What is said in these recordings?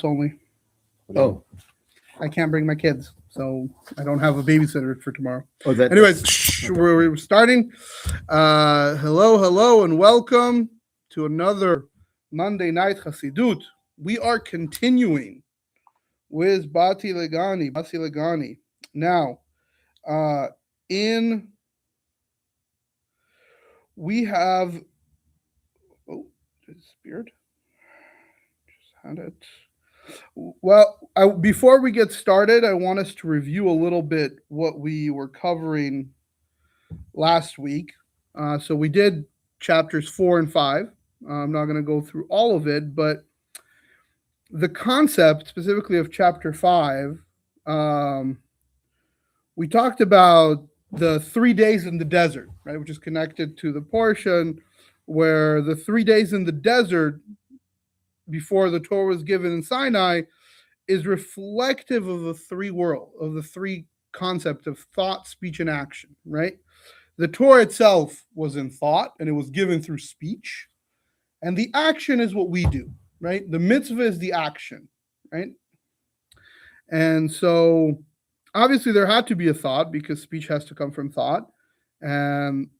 only. Oh, I can't bring my kids, so I don't have a babysitter for tomorrow. oh, that. Anyways, we're starting. Hello, and welcome to another Monday night Hasidut. We are continuing with Batti Legani. Now, uh, in we have disappeared. Just had it. Well, before we get started, I want us to review a little bit what we were covering last week. So we did chapters 4 and 5. I'm not going to go through all of it, but the concept specifically of chapter 5, um, we talked about the 3 days in the desert, right, which is connected to the portion where the 3 days in the desert before the Torah was given in Sinai is reflective of the three world, of the three concept of thought, speech, and action, right? The Torah itself was in thought and it was given through speech, and the action is what we do, right? The mitzvah is the action, right? And so obviously there had to be a thought because speech has to come from thought. And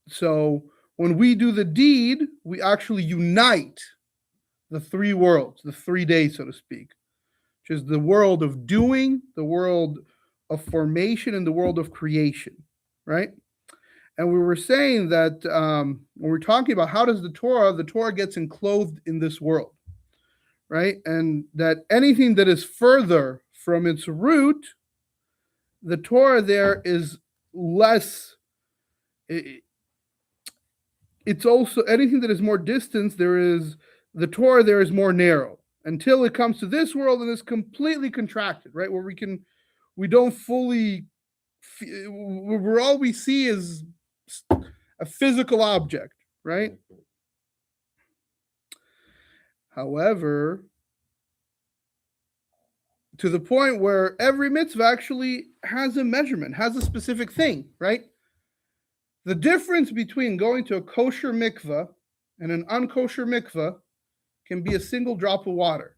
so when we do the deed, we actually unite the three worlds, the 3 days, so to speak, which is the world of doing, the world of formation, and the world of creation, right? And we were saying that when we're talking about how does the Torah gets enclosed in this world, right? And that anything that is further from its root, the Torah there is less. It's also anything that is more distant. The Torah there is more narrow until it comes to this world and it's completely contracted, right? Where we don't fully, where all we see is a physical object, right? However, to the point where every mitzvah actually has a measurement, has a specific thing, right? The difference between going to a kosher mikveh and an unkosher mikveh can be a single drop of water.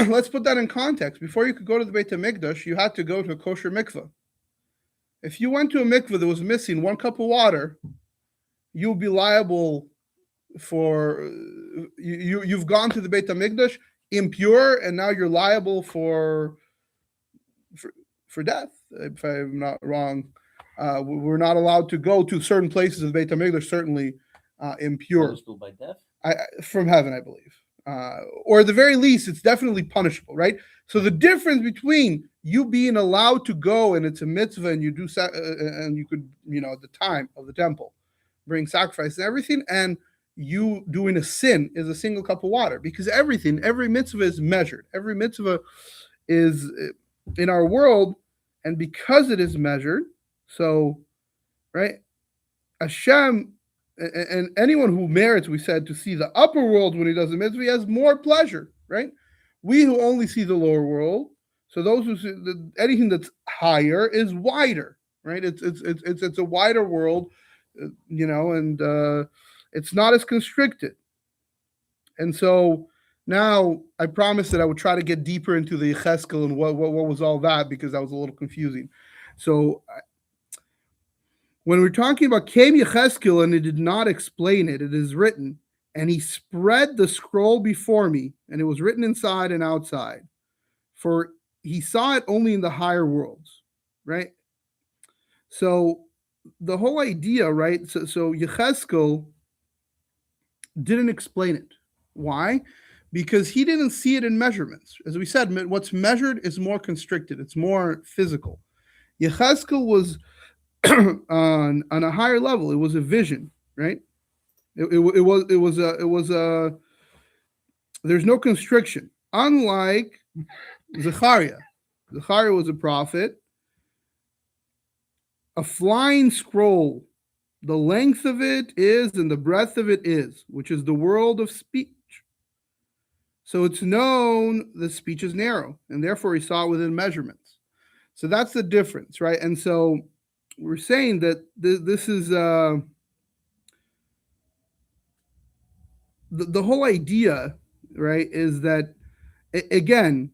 Let's put that in context. Before you could go to the Beit HaMikdash, you had to go to a kosher mikveh. If you went to a mikveh that was missing 1 cup of water, you'll be liable for you've gone to the Beit HaMikdash impure, and now you're liable for death. If I'm not wrong, we're not allowed to go to certain places of Beit HaMikdash, certainly impure. Punishable by death? From heaven, I believe. Or at the very least, it's definitely punishable, right? So the difference between you being allowed to go and it's a mitzvah and you do and you could, at the time of the temple, bring sacrifice and everything, and you doing a sin is a single cup of water, because every mitzvah is measured. Every mitzvah is in our world, and because it is measured, so, right, Hashem, and anyone who merits, we said, to see the upper world when he does the mitzvah, he has more pleasure, right? We who only see the lower world, so those who see anything that's higher is wider, right? It's a wider world, and it's not as constricted. And so now I promised that I would try to get deeper into the Yecheskel and what was all that, because that was a little confusing. So when we're talking about came Yecheskel and it did not explain it, it is written, and he spread the scroll before me, and it was written inside and outside, for he saw it only in the higher worlds, right? So the whole idea, right? So Yecheskel didn't explain it. Why? Because he didn't see it in measurements. As we said, what's measured is more constricted. It's more physical. Yecheskel was on a higher level. It was a vision, right? It was a there's no constriction. Unlike Zechariah. Zechariah was a prophet. A flying scroll, the length of it is and the breadth of it is, which is the world of speech. So it's known that speech is narrow, and therefore he saw it within measurements. So that's the difference, right? And so we're saying that this is the whole idea right, is that again,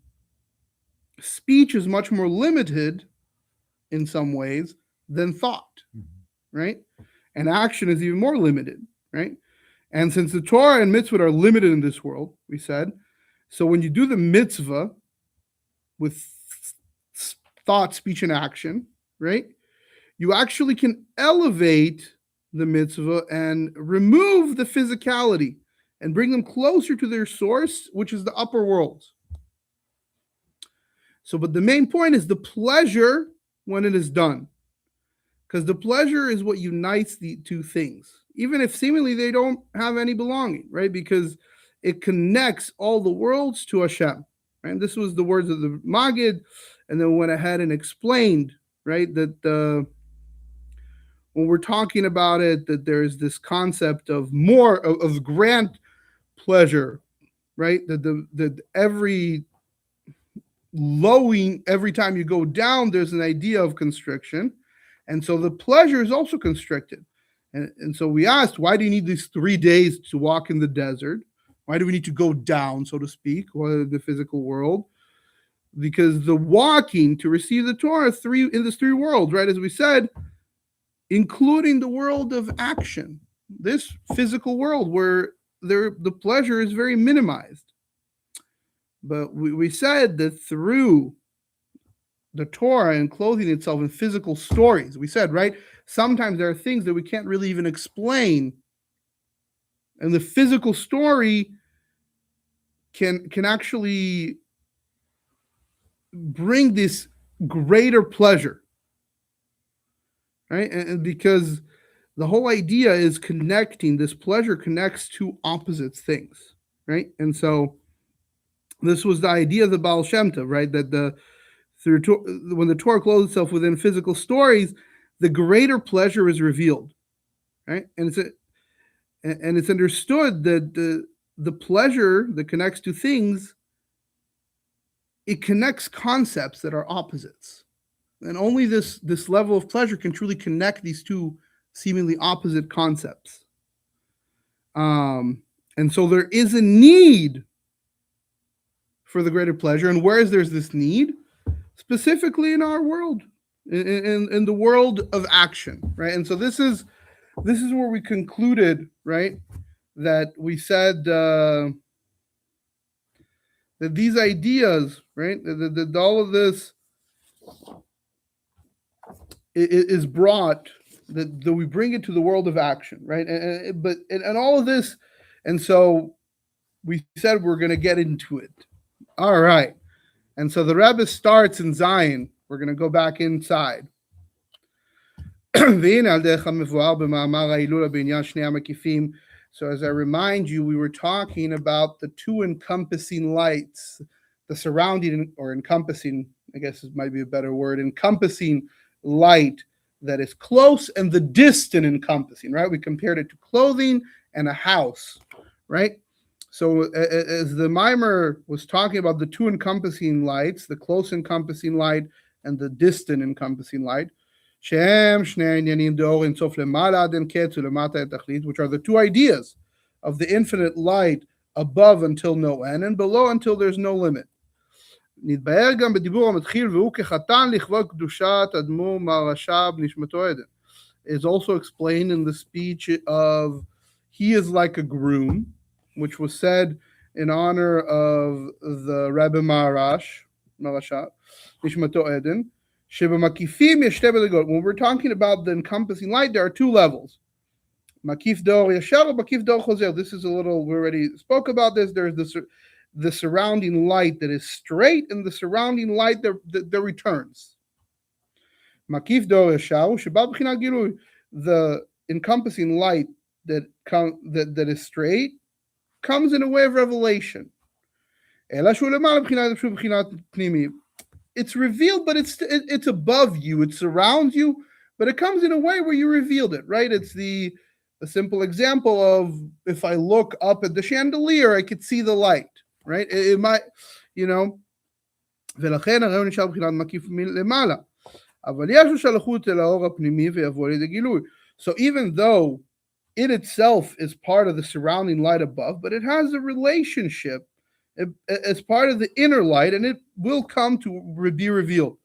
speech is much more limited in some ways than thought, right? And action is even more limited, right? And since the Torah and mitzvah are limited in this world, we said, so when you do the mitzvah with thought, speech, and action, right, you actually can elevate the mitzvah and remove the physicality and bring them closer to their source, which is the upper worlds. So, but the main point is the pleasure when it is done, because the pleasure is what unites the two things, even if seemingly they don't have any belonging, right? Because it connects all the worlds to Hashem, right? And this was the words of the Maggid, and then went ahead and explained, right, that when we're talking about it, that there is this concept of more of grand pleasure, right? That every lowing, every time you go down, there's an idea of constriction. And so the pleasure is also constricted. And so we asked, why do you need these 3 days to walk in the desert? Why do we need to go down, so to speak, or the physical world? Because the walking to receive the Torah in this three worlds, right? As we said, including the world of action, this physical world where the pleasure is very minimized. But we said that through the Torah and clothing itself in physical stories, we said, right, sometimes there are things that we can't really even explain. And the physical story can actually bring this greater pleasure, right? And because the whole idea is connecting, this pleasure connects two opposite things, right? And so this was the idea of the Baal Shem Tov, right? That when the Torah clothes itself within physical stories, the greater pleasure is revealed, right? And it's understood that the pleasure that connects to things, it connects concepts that are opposites, and only this level of pleasure can truly connect these two seemingly opposite concepts. And so there is a need for the greater pleasure, and whereas there's this need, specifically in our world, in the world of action, right? And so this is where we concluded, right, that we said that these ideas, right, that all of this is brought, that we bring it to the world of action, right? And all of this, and so we said we're going to get into it. All right. And so the Rebbe starts in Zion. We're going to go back inside. So as I remind you, we were talking about the two encompassing lights, the surrounding or encompassing, I guess it might be a better word, encompassing light that is close and the distant encompassing, right? We compared it to clothing and a house, right? So as the mimer was talking about the two encompassing lights, the close encompassing light and the distant encompassing light, which are the two ideas of the infinite light above until no end and below until there's no limit. Is also explained in the speech of he is like a groom, which was said in honor of the Rabbi Marashat, Nishmato Eden. When we're talking about the encompassing light, there are two levels. Makif Dor Yashar, Makif Dor Choser. This is a little, we already spoke about this. There's the surrounding light that is straight and the surrounding light that returns. Makif Dor Yashar, Shabbat B'chinat Gilui. The encompassing light that is straight comes in a way of revelation. It's revealed, but it's above you. It surrounds you, but it comes in a way where you revealed it, right? It's the simple example of if I look up at the chandelier, I could see the light, right? It might, you know. So even though it itself is part of the surrounding light above, but it has a relationship as part of the inner light, and it will come to be revealed.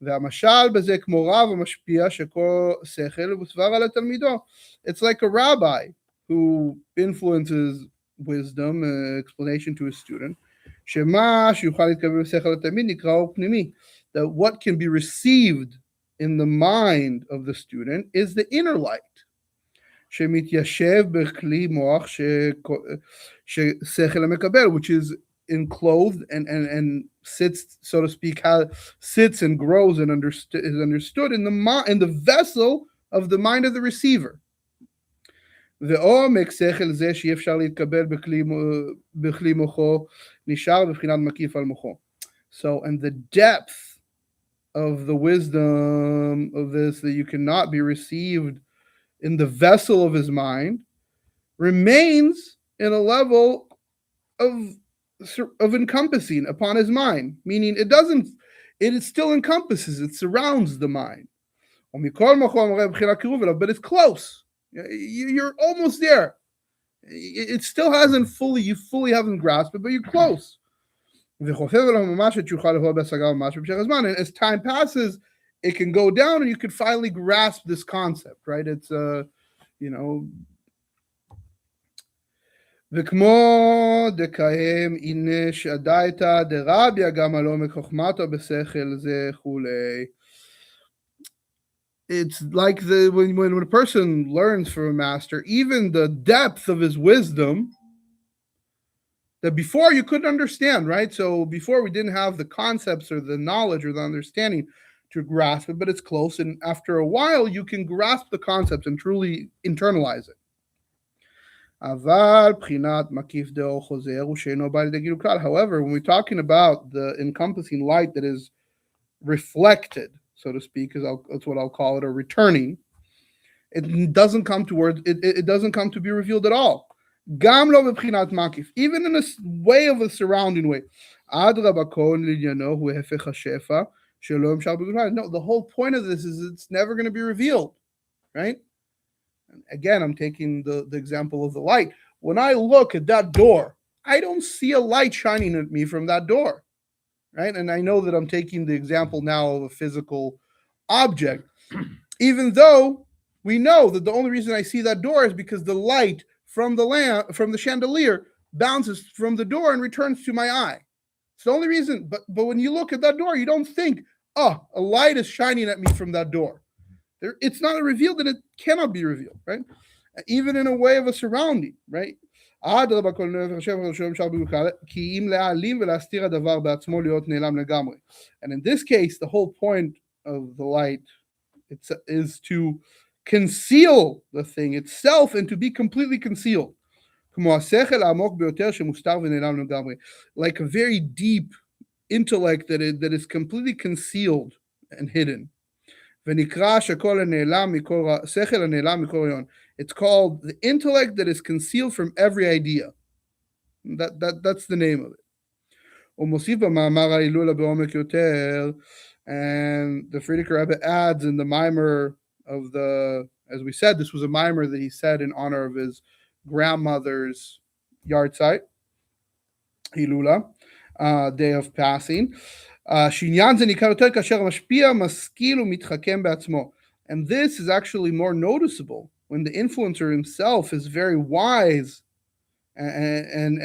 והמשל בזה כמו רב המשפיע שכל שכל וסבר על התלמידו. It's like a rabbi who influences wisdom, explanation to his student, שמה שיוכל להתקבל בשכל התלמיד נקראו פנימי. That what can be received in the mind of the student is the inner light. שמתיישב בכלי מוח ששכל המקבל, which is enclosed and sits, so to speak, sits and grows and is understood in the vessel of the mind of the receiver. ועומק שכל זה שאי אפשר להתקבל בכלי מוחו נשאר בבחינת מקיף על מוחו. So, and the depth of the wisdom of this that you cannot be received in the vessel of his mind remains in a level of encompassing upon his mind, meaning it still encompasses, it surrounds the mind. But it's close. You're almost there. It still hasn't you fully haven't grasped it, but you're close. And as time passes, it can go down and you can finally grasp this concept, right? It's וכמו דקיים הנה שעדייתא דרביה גם על עומק חוכמתו בשכל זה כולי. It's like when a person learns from a master, even the depth of his wisdom that before you couldn't understand, right? So before we didn't have the concepts or the knowledge or the understanding to grasp it, but it's close. And after a while, you can grasp the concepts and truly internalize it. However, when we're talking about the encompassing light that is reflected, so to speak, that's what I'll call it, or returning, it doesn't come to it doesn't come to be revealed at all. Even in a way of a surrounding way. No, the whole point of this is it's never going to be revealed, right? Again, I'm taking the example of the light. When I look at that door, I don't see a light shining at me from that door, right? And I know that I'm taking the example now of a physical object, even though we know that the only reason I see that door is because the light from the chandelier bounces from the door and returns to my eye. It's the only reason. But when you look at that door, you don't think, oh, a light is shining at me from that door. It's not revealed, and it cannot be revealed, right? Even in a way of a surrounding, right? And in this case, the whole point of the light is to conceal the thing itself and to be completely concealed. Like a very deep intellect that is completely concealed and hidden. It's called the intellect that is concealed from every idea. That's the name of it. And the Frierdiker Rebbe adds in the mimer of as we said, this was a mimer that he said in honor of his grandmother's yahrzeit, Hilula, day of passing. And this is actually more noticeable when the influencer himself is very wise and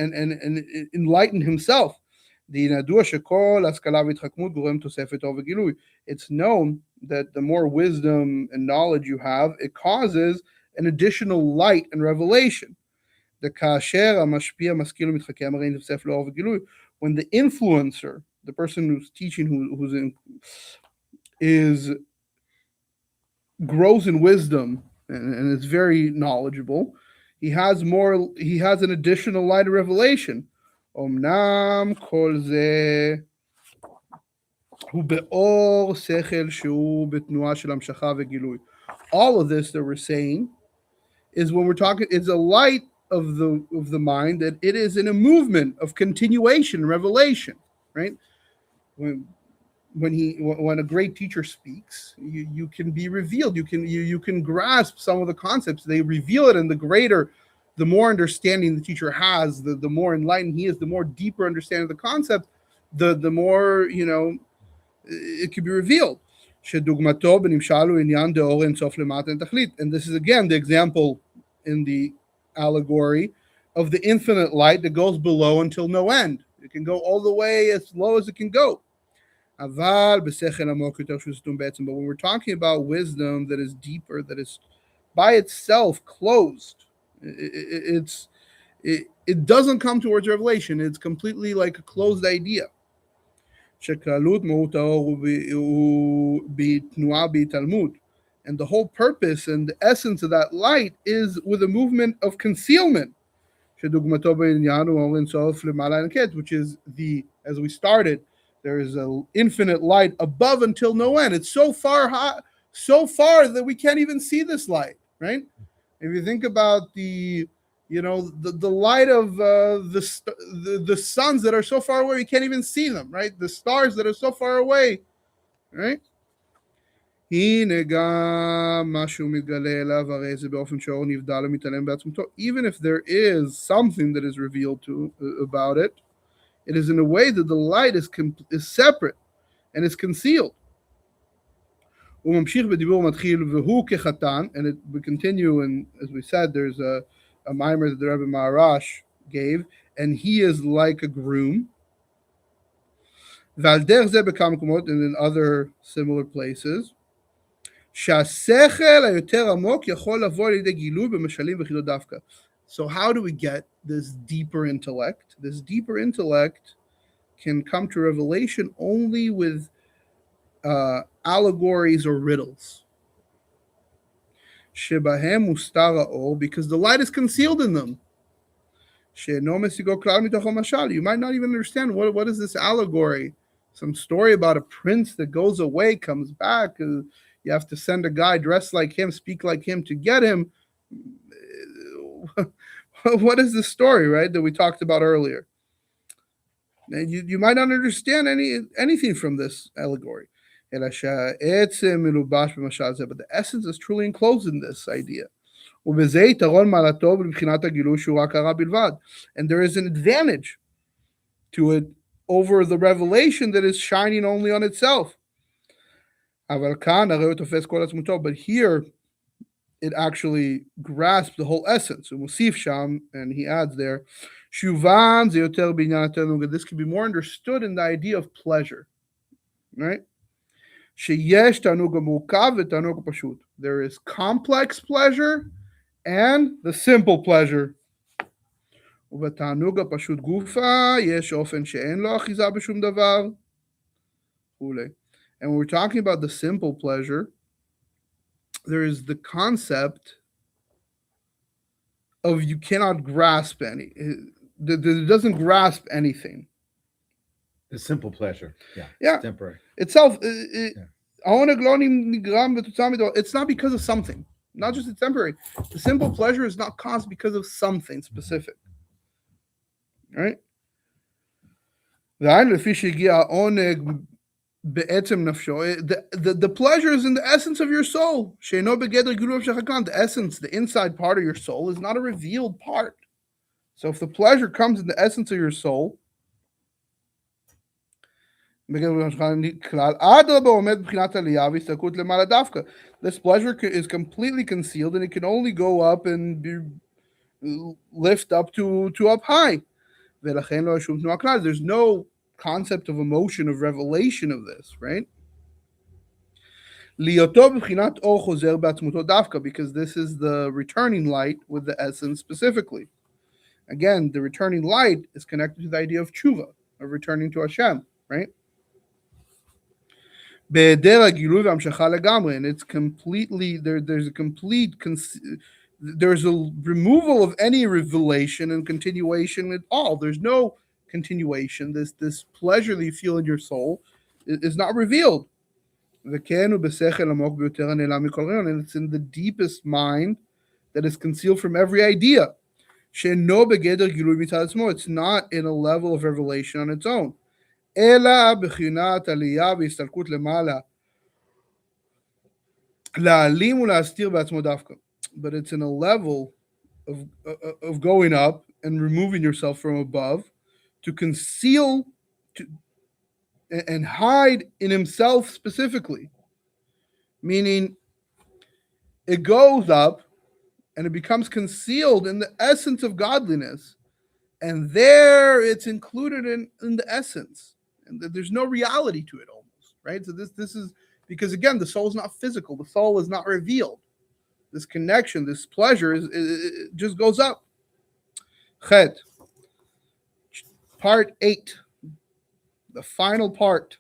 enlightened himself. It's known that the more wisdom and knowledge you have, it causes an additional light and revelation. When the influencer, the person who's teaching, grows in wisdom and is very knowledgeable, he has an additional light of revelation. Omnam kol ze hu be'or sechel shu betnuah shel hamshacha ve'gilui. All of this that we're saying is when we're talking, it's a light of the mind that it is in a movement of continuation, revelation, right? when a great teacher speaks, you can be revealed. You can grasp some of the concepts. They reveal it, and the more understanding the teacher has, the more enlightened he is, the more deeper understanding of the concept, the more it can be revealed. שדוגמתו בנמשל הוא עניין דאור אינסוף למטה אין תכלית. And this is again the example in the allegory of the infinite light that goes below until no end. It can go all the way as low as it can go. אבל בשכל עמוק יותר שהוא סתום בעצם. But when we're talking about wisdom that is deeper, that is by itself closed, it doesn't come towards revelation. It's completely like a closed idea. שקלות מהות האור הוא בתנועה בהתעלמות. And the whole purpose and the essence of that light is with a movement of concealment. שדוגמתו בעניין הוא אור אינסוף למעלה אין קץ, which is as we started, there is an infinite light above until no end. It's so far high, so far that we can't even see this light, right? If you think about the light of the suns that are so far away, you can't even see them, right? The stars that are so far away, right? Even if there is something that is revealed about it, it is in a way that the light is separate and is concealed. And we continue, and as we said, there's a mimer that the Rebbe Maharash gave, and he is like a groom. And in other similar places. So how do we get this deeper intellect? This deeper intellect can come to revelation only with allegories or riddles. Because the light is concealed in them. You might not even understand what is this allegory. Some story about a prince that goes away, comes back. You have to send a guy dressed like him, speak like him to get him. What is the story, right, that we talked about earlier? And you might not understand anything from this allegory. But the essence is truly enclosed in this idea. And there is an advantage to it over the revelation that is shining only on itself. But here, it actually grasps the whole essence. And he adds there, this can be more understood in the idea of pleasure, right? There is complex pleasure and the simple pleasure. And when we're talking about the simple pleasure, there is the concept of you cannot grasp it doesn't grasp anything. The simple pleasure. Yeah. Yeah. It's temporary. Itself. It's not because of something. Not just it's temporary. The simple pleasure is not caused because of something specific. Right? The pleasure is in the essence of your soul. The essence, the inside part of your soul, is not a revealed part. So if the pleasure comes in the essence of your soul, this pleasure is completely concealed, and it can only go up and lift up to up high. There's no concept of emotion, of revelation of this, right? Because this is the returning light with the essence specifically. Again, the returning light is connected to the idea of tshuva, of returning to Hashem, right? And it's completely there's a removal of any revelation and continuation at all. There's no continuation. This pleasure that you feel in your soul is not revealed. And it's in the deepest mind that is concealed from every idea. It's not in a level of revelation on its own. אלא בחינת עלייה והסתלקות למעלה, להעלים ולהסתיר בעצמו דווקא. But it's in a level of going up and removing yourself from above to conceal to, and hide in himself specifically. Meaning, it goes up and it becomes concealed in the essence of godliness. And there it's included in the essence. And there's no reality to it almost, right? So this is because again, the soul is not physical, the soul is not revealed. This connection, this pleasure it just goes up. Chet, part 8, the final part.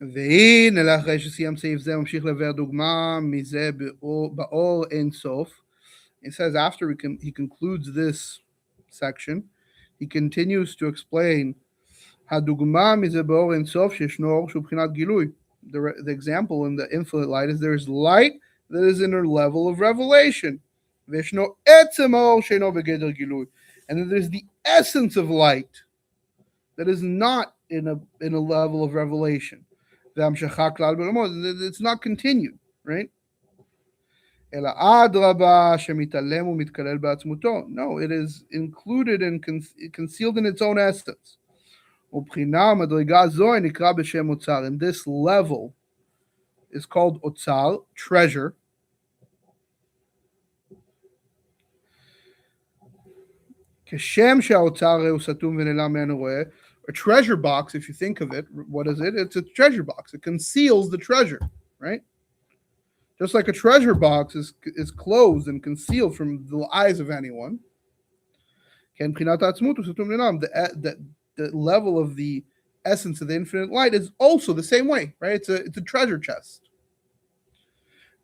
והנה לאחרי שסיים סעיף זה ממשיך לבאר דוגמה מזה באור אין סוף. It says after he concludes this section, he continues to explain הדוגמה מזה באור אין סוף שישנו אור שהוא בחינת גילוי. The example in the infinite light is there is light that is in a level of revelation. וישנו עצם האור שאינו בגדר גילוי. And then there's the essence of light that is not in a level of revelation. It's not continued, right? אלא אדרבה שמתעלם ומתקלל בעצמותו. No, it is included and concealed in its own essence. ובחינה מדרגה זו נקרא בשם אוצר. And this level is called אוצר, treasure. כשם שהאוצר הוא סתום ונעלם מעין הרואה. A treasure box, if you think of it, what is it? It's a treasure box. It conceals the treasure, right? Just like a treasure box is closed and concealed from the eyes of anyone. The level of the essence of the infinite light is also the same way, right? It's a treasure chest.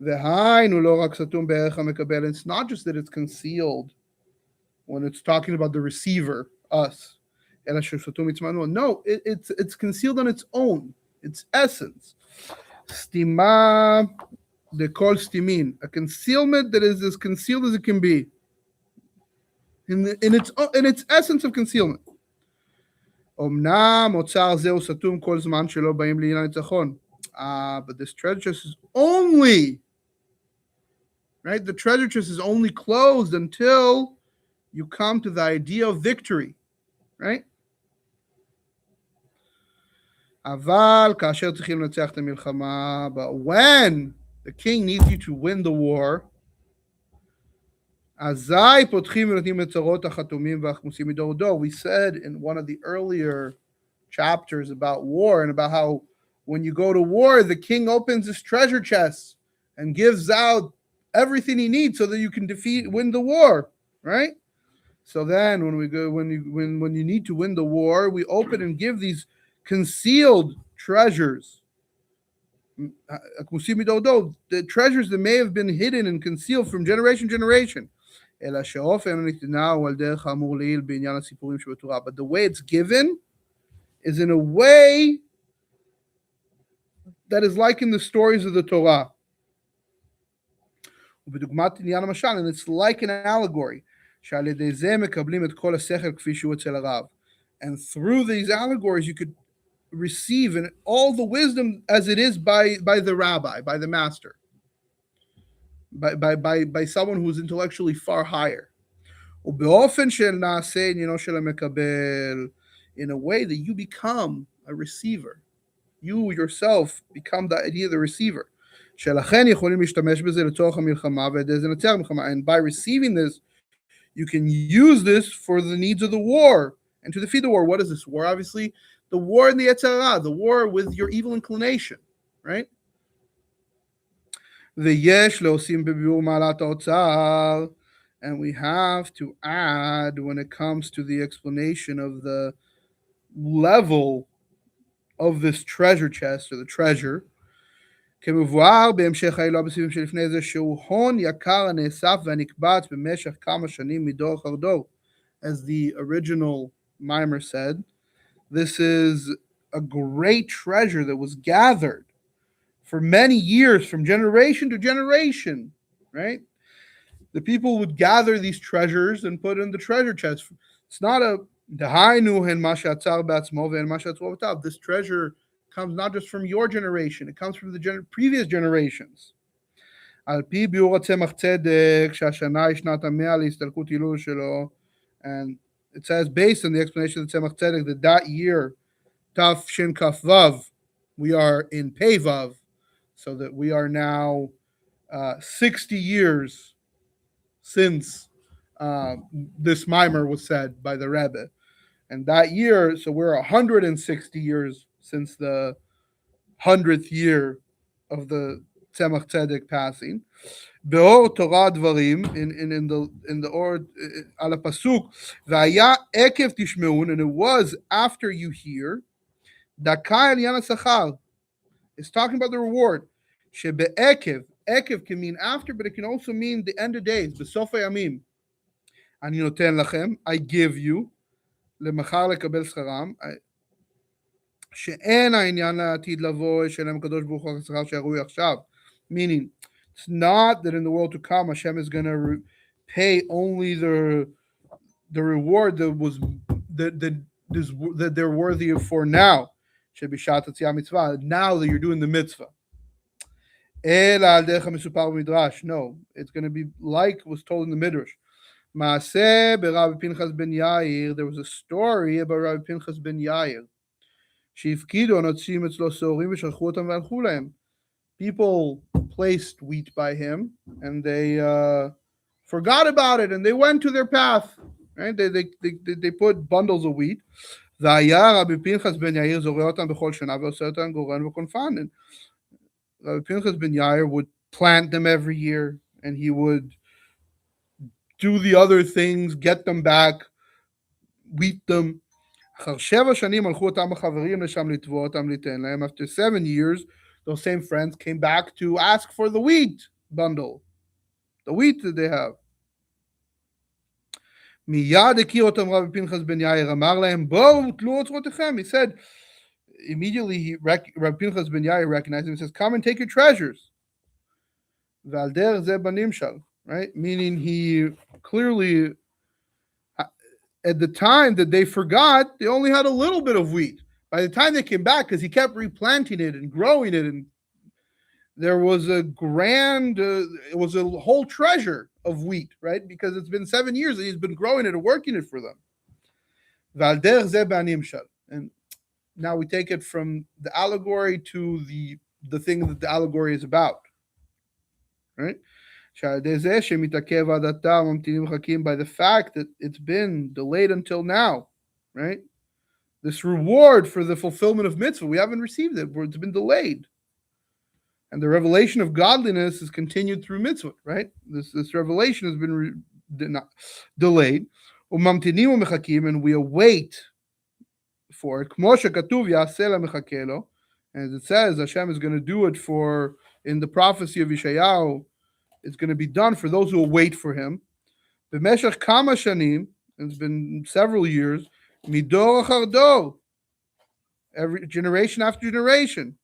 It's not just that it's concealed when it's talking about the receiver, us. No, it's concealed on its own, its essence. Stima de kol stimin, a concealment that is as concealed as it can be, in its essence of concealment. Omnam otzar zeu satum kol zman shelo ba'im li'inyan nitzachon. But this treasure chest is only, right? The treasure chest is only closed until you come to the idea of victory, right? אבל כאשר צריכים לנצח את המלחמה, but when the king needs you to win the war, אזי פותחים ונותנים את צרות החתומים והחמוסים מדור דור. We said in one of the earlier chapters about war and about how when you go to war, the king opens his treasure chests and gives out everything he needs so that you can win the war, right? So then when you need to win the war, we open and give these concealed treasures. The treasures that may have been hidden and concealed from generation to generation. But the way it's given is in a way that is like in the stories of the Torah. And it's like an allegory. And through these allegories, you could receive all the wisdom as it is by the rabbi, by the master, by someone who is intellectually far higher. In a way that you become a receiver. You yourself become the idea of the receiver. And by receiving this, you can use this for the needs of the war and to defeat the war. What is this war? Obviously, the war in the Yetzer Hara, the war with your evil inclination, right? And we have to add when it comes to the explanation of the level of this treasure chest or the treasure. כמבואר בהמשך העילה בסביבים שלפני זה שהוא הון יקר הנאסף והנקבץ במשך כמה שנים מדור אחר דור. As the original mimer said, this is a great treasure that was gathered for many years from generation to generation, right? The people would gather these treasures and put in the treasure chest. It's not דהיינו הן מה שעצר בעצמו והן מה שעצרו אבותיו. This treasure comes not just from your generation, it comes from the previous generations. על פי ביאור הצמח צדק, שהשנה היא שנת המאה להסתלקות הילול שלו, and it says, based on the explanation of the tzemach tzedek, that year, Taf Shin Kaf Vav, we are in Pei Vav, so that we are now 60 years since this mimer was said by the Rebbe. And that year, so we're 160 years since the 100th year of the Tzemach Tzedek passing. באור תורה דברים, in the or על הפסוק, והיה עקב תשמעון, and it was after you hear, דקה עליין השכר. It's talking about the reward. שבעקב, עקב can mean after, but it can also mean the end of days, בסוף הימים. אני נותן לכם, I give you, למחר לקבל שכרם, שאין העניין לעתיד לבוא, ישלם הקדוש ברוך הוא השכר שהראוי עכשיו. Meaning, it's not that in the world to come, Hashem is going to pay only the reward that they're worthy of for now. Now that you're doing the mitzvah. No, it's going to be like was told in the Midrash. There was a story about Rabbi Pinchas ben Yair. People placed wheat by him, and they forgot about it, and they went to their path. Right? They put bundles of wheat. Rabbi Pinchas ben Yair would plant them every year, and he would do the other things, get them back, wheat them. After 7 years, those same friends came back to ask for the wheat bundle, the wheat that they have. He said, immediately, Rabbi Pinchas ben Yair recognized him and says, come and take your treasures. Right? Meaning he clearly, at the time that they forgot, they only had a little bit of wheat. By the time they came back, because he kept replanting it and growing it, and there was a it was a whole treasure of wheat, right? Because it's been 7 years that he's been growing it and working it for them. And now we take it from the allegory to the thing that the allegory is about, right? By the fact that it's been delayed until now, right? This reward for the fulfillment of mitzvah, we haven't received it. It's been delayed. And the revelation of godliness is continued through mitzvah, right? This revelation has been delayed. And we await for it. As it says, Hashem is going to do it for, in the prophecy of Yeshayahu, it's going to be done for those who will wait for him. B'meshach kama shanim, it's been several years, midor achar dor, every generation after generation.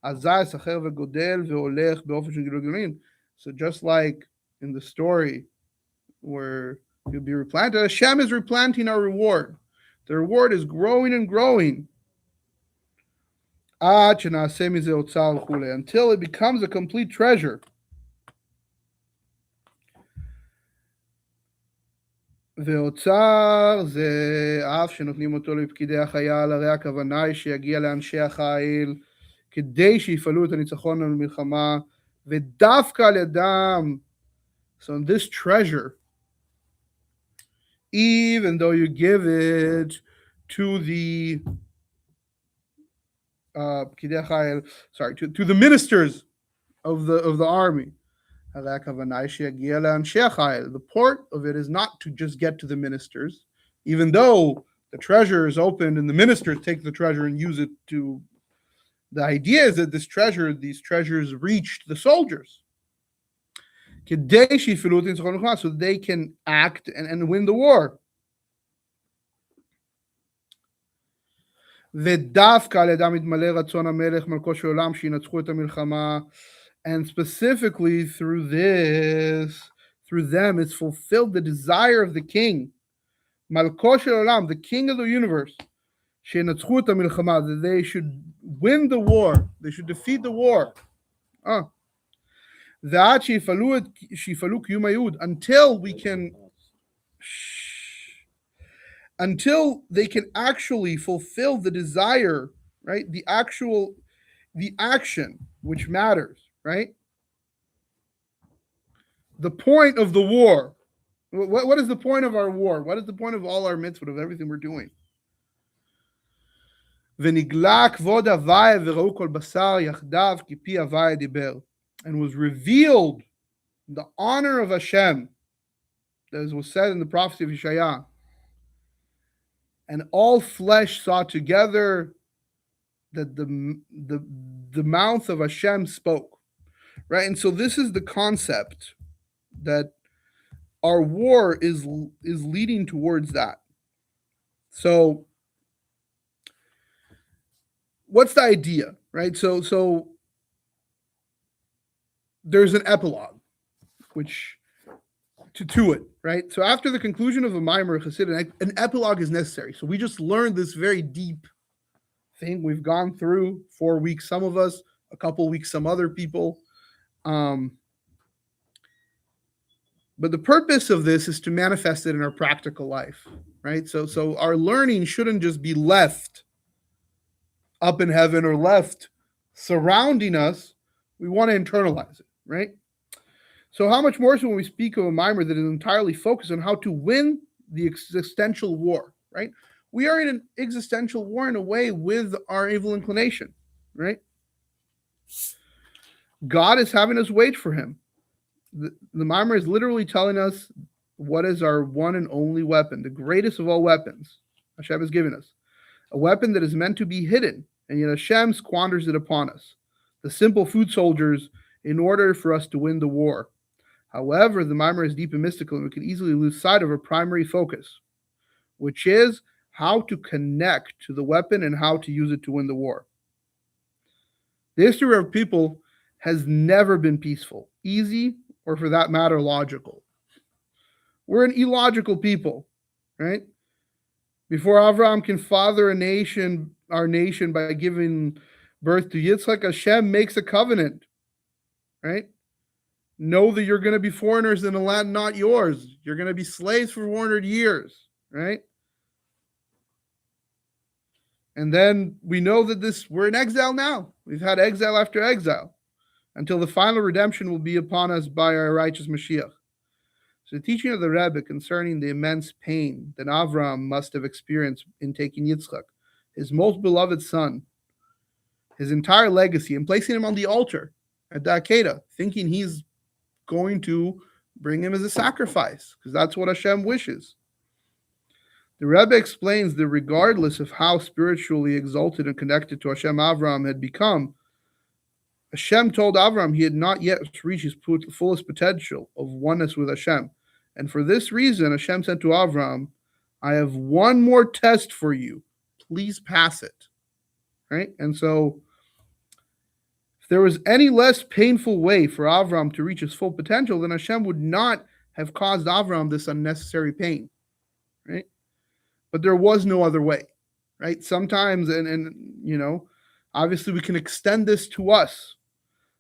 Azai sacher v'godel v'olech be'ofen shel gilui gilui. So just like in the story where you'll be replanted, Hashem is replanting our reward. The reward is growing and growing. Until it becomes a complete treasure. ואוצר זה אף שנותנים אותו לפקידי החייל, הרי הכוונה היא שיגיע לאנשי החיל כדי שיפעלו את הניצחון על המלחמה, ודווקא על ידם. So this treasure, even though you give it to the פקידי החייל, to the ministers of the army, the port of it is not to just get to the ministers, even though the treasure is opened and the ministers take the treasure and use it to. The idea is that these treasures reached the soldiers, so they can act and win the war. And specifically through them, it's fulfilled the desire of the king Malko shel olam, the king of the universe, שינצחו את המלחמה, that they should win the war, they should defeat the war. ועד שיפעלו קיום הייעוד, until we can, until they can actually fulfill the desire, right? The action which matters, right? The point of the war. What is the point of our war? What is the point of all our mitzvot, of everything we're doing? ונגלה כבוד הוואי וראו כל בשר יחדיו כי פי הוואי דיבר. And was revealed the honor of Hashem, as was said in the prophecy of Yeshaya. And all flesh saw together that the mouth of Hashem spoke. Right? And so this is the concept that our war is leading towards that. So what's the idea, right? So there's an epilogue, which to it, right? So after the conclusion of a Maimer Chassid, an epilogue is necessary. So we just learned this very deep thing. We've gone through 4 weeks, some of us, a couple weeks, some other people. But the purpose of this is to manifest it in our practical life, right? So our learning shouldn't just be left up in heaven or left surrounding us. We want to internalize it, right? So how much more so when we speak of a mimer that is entirely focused on how to win the existential war, right? We are in an existential war in a way with our evil inclination, right? God is having us wait for him. The mimer is literally telling us what is our one and only weapon, the greatest of all weapons Hashem has given us. A weapon that is meant to be hidden, and yet Hashem squanders it upon us, the simple food soldiers, in order for us to win the war. However, the mimer is deep and mystical, and we can easily lose sight of our primary focus, which is how to connect to the weapon and how to use it to win the war. The history of people has never been peaceful, easy, or for that matter, logical. We're an illogical people, right? Before Avraham can father our nation by giving birth to Yitzchak, Hashem makes a covenant, right? Know that you're going to be foreigners in a land not yours. You're going to be slaves for 400 years, right? And then we know that we're in exile now. We've had exile after exile until the final redemption will be upon us by our righteous Mashiach. So the teaching of the Rebbe concerning the immense pain that Avraham must have experienced in taking Yitzchak, his most beloved son, his entire legacy, and placing him on the altar at the Akedah, thinking he's going to bring him as a sacrifice, because that's what Hashem wishes. The Rebbe explains that regardless of how spiritually exalted and connected to Hashem Avraham had become, Hashem told Avraham he had not yet reached his fullest potential of oneness with Hashem. And for this reason, Hashem said to Avraham, I have one more test for you. Please pass it. Right? And so, if there was any less painful way for Avraham to reach his full potential, then Hashem would not have caused Avraham this unnecessary pain. Right? But there was no other way. Right? Sometimes, and obviously we can extend this to us.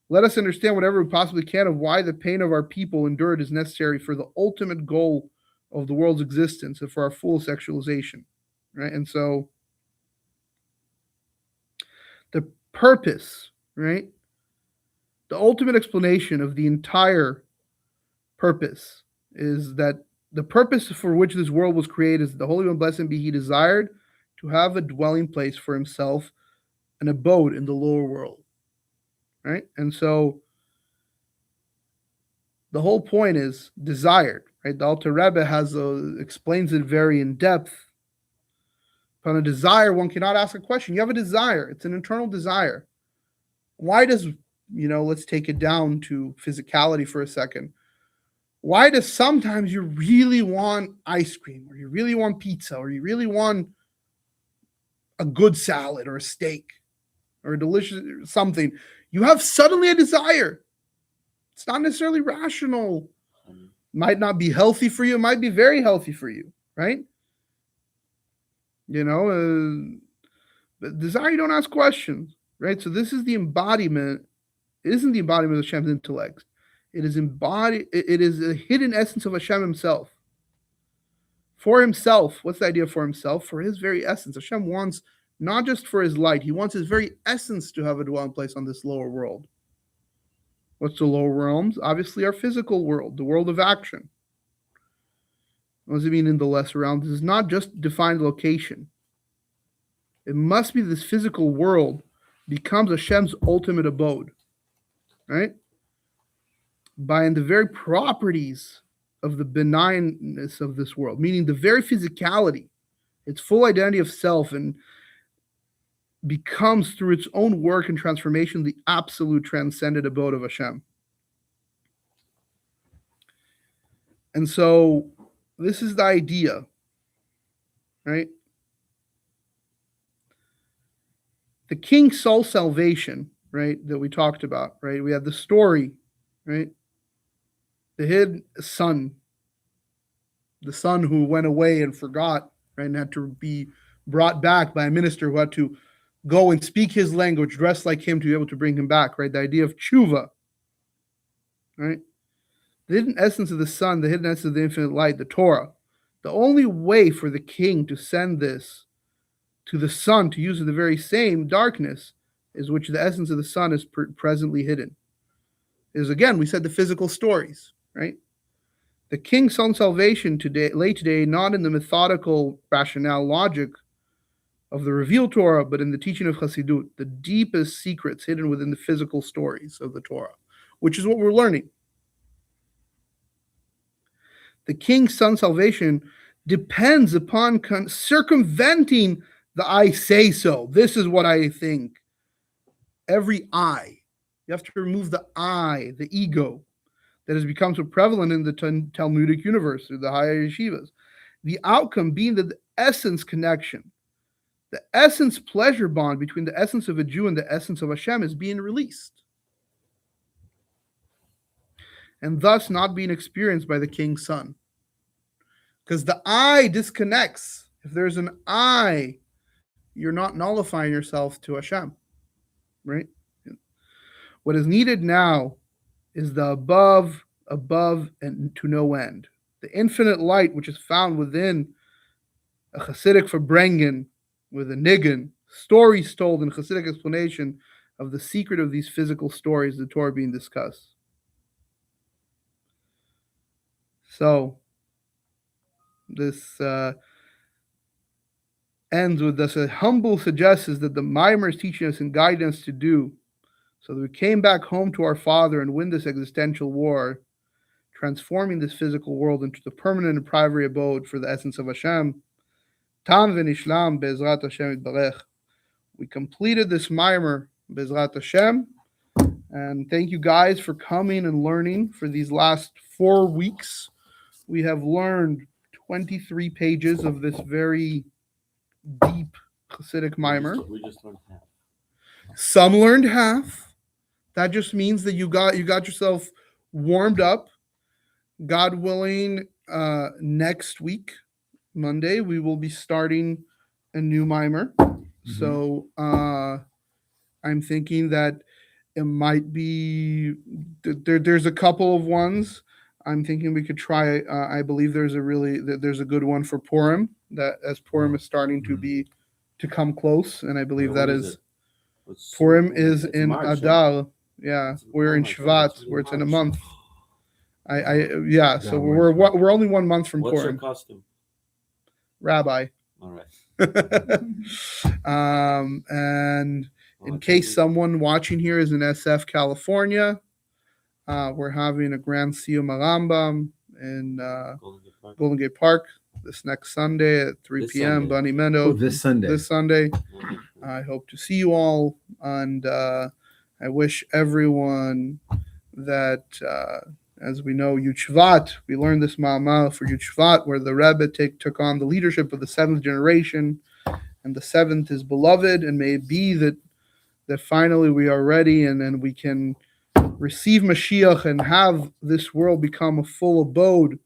Let us understand whatever we possibly can of why the pain of our people endured is necessary for the ultimate goal of the world's existence and for our full sexualization. Right? And so the purpose, right? The ultimate explanation of the entire purpose is that the purpose for which this world was created is the Holy One, blessed be He, desired to have a dwelling place for Himself, an abode in the lower world. Right? And so the whole point is desired, right? The Alter Rebbe explains it very in depth. Upon a desire, one cannot ask a question. You have a desire. It's an internal desire. Why does, let's take it down to physicality for a second. Why does sometimes you really want ice cream, or you really want pizza, or you really want a good salad or a steak or a delicious something? You have suddenly a desire. It's not necessarily rational. Might not be healthy for you. It might be very healthy for you, right? But desire, you don't ask questions, right? So this is the embodiment. It isn't the embodiment of Hashem's intellect. It is embodied. It is a hidden essence of Hashem Himself. For Himself, what's the idea for Himself? For His very essence. Hashem wants not just for His light. He wants His very essence to have a dwelling place on this lower world. What's the lower realms? Obviously, our physical world, the world of action. What does it mean in the lesser realms? This is not just defined location. It must be this physical world becomes Hashem's ultimate abode, right? By the very properties of the benignness of this world, meaning the very physicality, its full identity of self, and becomes through its own work and transformation the absolute transcendent abode of Hashem. And so this is the idea, right? The king's soul salvation, right, that we talked about, right? We have the story, right? The hidden son, the son who went away and forgot, right, and had to be brought back by a minister who had to go and speak his language, dress like him to be able to bring him back, right? The idea of tshuva, right? The hidden essence of the sun, the hidden essence of the infinite light, the Torah. The only way for the king to send this to the sun, to use the very same darkness, is which the essence of the sun is presently hidden. Is, again, we said the physical stories, right? The king's own salvation today, lay today, not in the methodical rationale logic of the revealed Torah, but in the teaching of Chassidut, the deepest secrets hidden within the physical stories of the Torah, which is what we're learning. The king's son salvation depends upon circumventing the I say so. This is what I think. Every I. You have to remove the I, the ego, that has become so prevalent in the Talmudic universe, through the higher yeshivas. The outcome being that the essence connection, the essence pleasure bond between the essence of a Jew and the essence of Hashem is being released. And thus not being experienced by the king's son. Because the I disconnects. If there's an I, you're not nullifying yourself to Hashem, right? What is needed now is the above, and to no end. The infinite light, which is found within a Hasidic Farbrengen, with a niggin, stories told in Hasidic explanation of the secret of these physical stories, the Torah being discussed. So, this ends with this humble suggestions that the Maimer is teaching us and guiding us to do, so that we came back home to our Father and win this existential war, transforming this physical world into the permanent and private abode for the essence of Hashem. Tam v'nishlam be'ezrat Hashem yitbarech. We completed this Maimer be'ezrat Hashem, and thank you guys for coming and learning for these last 4 weeks. We have learned 23 pages of this very deep Hasidic Maimer. We just learned half. Some learned half. That just means that you got yourself warmed up. God willing, next week, Monday, we will be starting a new Maimer. Mm-hmm. So I'm thinking that it might be there's a couple of ones. I'm thinking we could try. I believe there's a good one for Purim, that as Purim is starting to come close, and I believe that is Purim is in March, Adar. Yeah, we're in Shvat, where it's in a month. So we're only 1 month from What's Purim. your costume? Rabbi. All right. And in case someone watching here is in SF, California, we're having a Grand Siyum Rambam in Golden Gate Park this next Sunday at 3 p.m. Bunny Meadow. This Sunday. Mm-hmm. I hope to see you all, and I wish everyone that, as we know, Yud Shvat, we learned this Ma'amah for Yud Shvat, where the Rebbe took on the leadership of the 7th generation, and the 7th is beloved, and may it be that finally we are ready, and then we can receive Mashiach and have this world become a full abode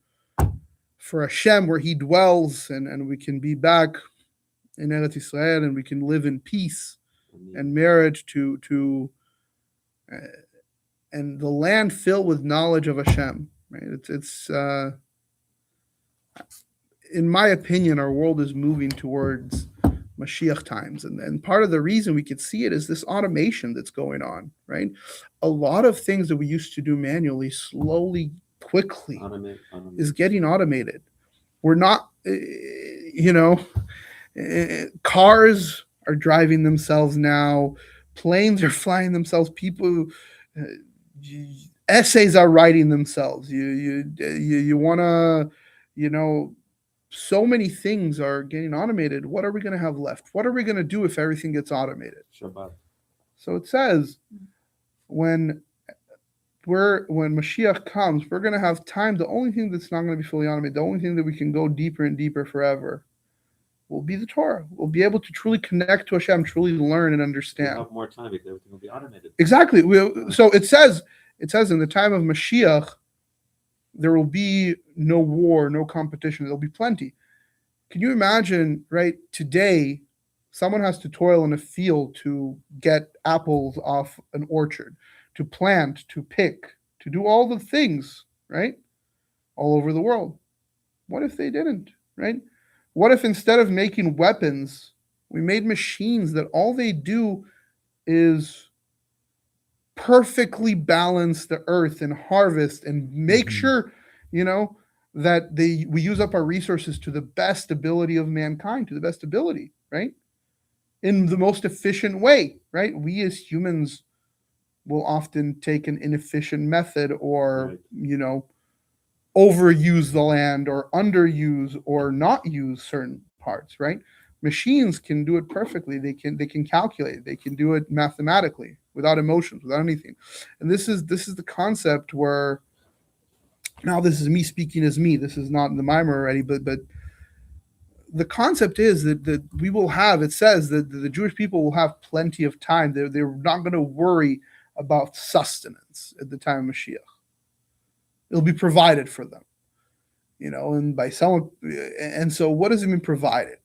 for Hashem, where He dwells, and we can be back in Eretz Israel, and we can live in peace Amen. and merit uh, and the land filled with knowledge of Hashem. Right? It's in my opinion, our world is moving towards Mashiach times, and part of the reason we could see it is this automation that's going on. Right, a lot of things that we used to do manually, slowly, quickly, is getting automated. We're not, cars are driving themselves now, planes are flying themselves, people, uh, essays are writing themselves. You want to, you know, so many things are getting automated. What are we going to have left? What are we going to do if everything gets automated? Shabbat. So it says when Mashiach comes, we're going to have time. The only thing that's not going to be fully automated, the only thing that we can go deeper and deeper forever, will be the Torah. We'll be able to truly connect to Hashem, truly learn and understand. We'll have more time because everything will be automated. Exactly. So it says in the time of Mashiach, there will be no war, no competition. There'll be plenty. Can you imagine, right? Today, someone has to toil in a field to get apples off an orchard, to plant, to pick, to do all the things, right? All over the world. What if they didn't, right? What if instead of making weapons, we made machines that all they do is perfectly balance the earth and harvest and make sure, that we use up our resources to the best ability of mankind, to the best ability, right? In the most efficient way, right? We as humans will often take an inefficient method or, Right. Overuse the land or underuse or not use certain parts, right? Machines can do it perfectly. They can calculate. They can do it mathematically without emotions, without anything. And this is the concept where now this is me speaking as me. This is not in the mimer already, but the concept is that we will have. It says that the Jewish people will have plenty of time. They're not going to worry about sustenance at the time of Mashiach. It'll be provided for them, and by someone. And so, what does it mean provided?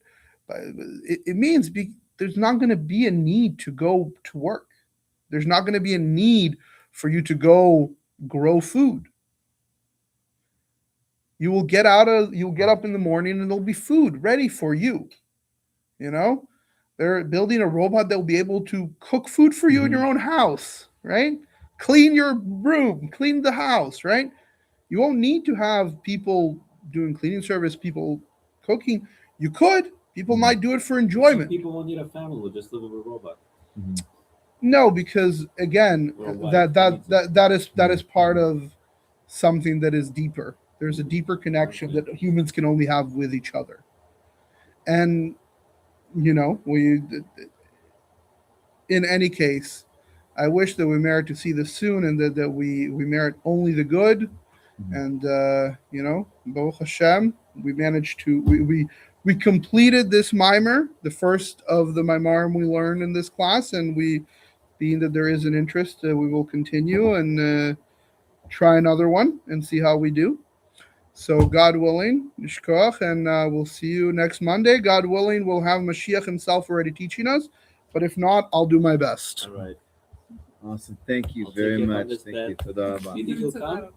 It means there's not going to be a need to go to work. There's not going to be a need for you to go grow food. You'll get up in the morning and there'll be food ready for you. They're building a robot that will be able to cook food for you in your own house, right? Clean your room, clean the house, right? You won't need to have people doing cleaning service, people cooking. You could. People might do it for enjoyment. Some people won't need a family. We'll just live with a robot. No, because again, that is part of something that is deeper. There's a deeper connection that humans can only have with each other. And we. In any case, I wish that we merit to see this soon, and that we merit only the good. And Baruch Hashem, we managed to we completed this mimer, the first of the mimarim we learned in this class, and being that there is an interest, we will continue and try another one and see how we do. So God willing, Nishkoach, and we'll see you next Monday. God willing, we'll have Mashiach himself already teaching us, but if not, I'll do my best. All right. Awesome. Thank you I'll very take it much. on this Thank you. bed. Toda rabah. You think you'll come?